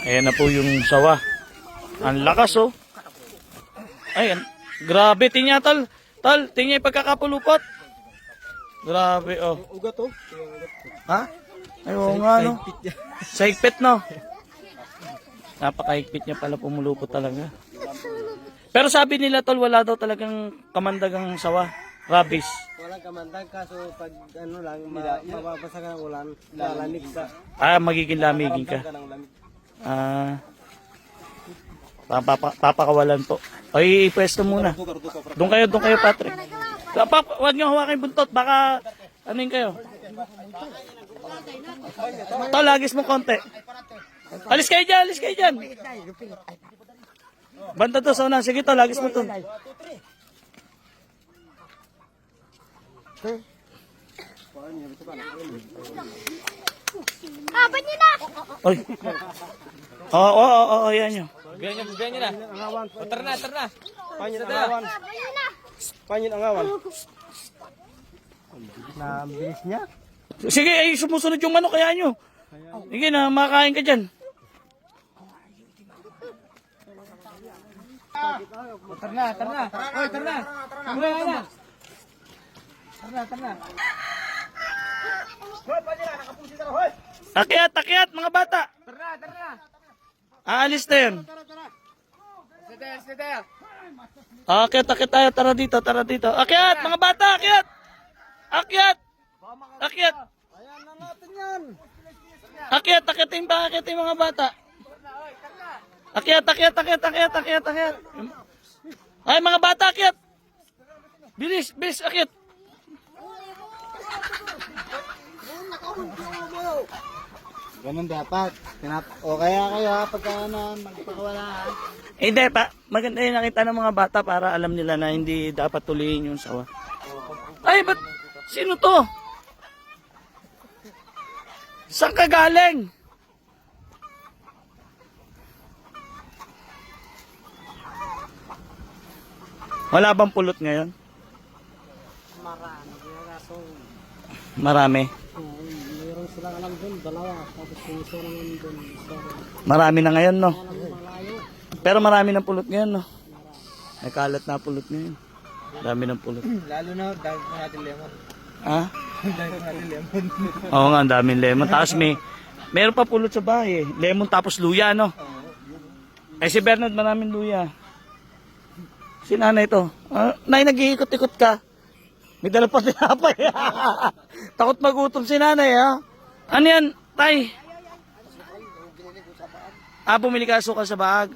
Ayan na po yung sawa. Ang lakas oh. Ayan. Grabe, tingnan tol. Tol, tingnan yung pagkakapulupot. Grabe oh. Ugat oh. Ha? Ay, oo nga no. Sa higpit no. Napakahigpit niya pala pumulupot talaga. Pero sabi nila tol, wala daw talagang kamandagang sawa. Rabies. Walang kamandag kaso pag ano lang, mababasa ka ng ulan, lalamig ka. Magiging lamigin ka. Ka ng lamig. Papakawalan po. Ay, pwesto muna. Doon kayo, Patrick. Huwag niyo hawakin yung buntot, baka anin kayo. Ito, lagis mo konti. Alis kayo dyan. Banta to sa una. Sige to, lagis mo to. Ba't niyo na? Oy. Oo, yan nyo. Biyan nyo na. Tara na. Panyin ang awan. Panyin ang awan. Nabilis niya. Sige, ay sumusunod yung manok kaya nyo. Sige na, makakain ka dyan. Tara na. Hoy, tara na. Tara na. Akyat, mga bata. Tara na. Aalis na yun. Sider. Akyat tayo, tara dito. Akyat, mga bata, akyat. Ayan na natin yan. Akyat yung mga bata. Akyat. Ay, mga bata, akyat. Bilis, akyat. Ganun dapat. O kaya kayo pagka magpakawalaan. Hindi pa, maganda yung nakita ng mga bata para alam nila na hindi dapat tuloyin yung sawa. Ay, ba't sino to? Saan ka galing? Wala bang pulot ngayon? Marami. Meron silang alam dun, dalawa. Tapos yung isa naman dun. Marami na ngayon, no? Pero marami ng pulot ngayon, no? May kalat na pulot ngayon. Dami ng pulot. Lalo na, dahil ko natin lemon. Ha? Dahil ko natin lemon. Oo nga, ang daming lemon. Tapos meron pa pulot sa bahay eh. Lemon tapos luya, no? Eh si Bernard, maraming luya. Si nanay ito. Nay, nag-iikot-ikot ka. May dala pa tinapay. Takot magutom si nanay, ha? Ano yan, tay? Bumili ka asukal sa bag.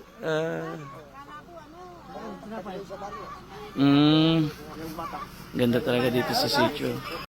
Ganda talaga dito sa sitio.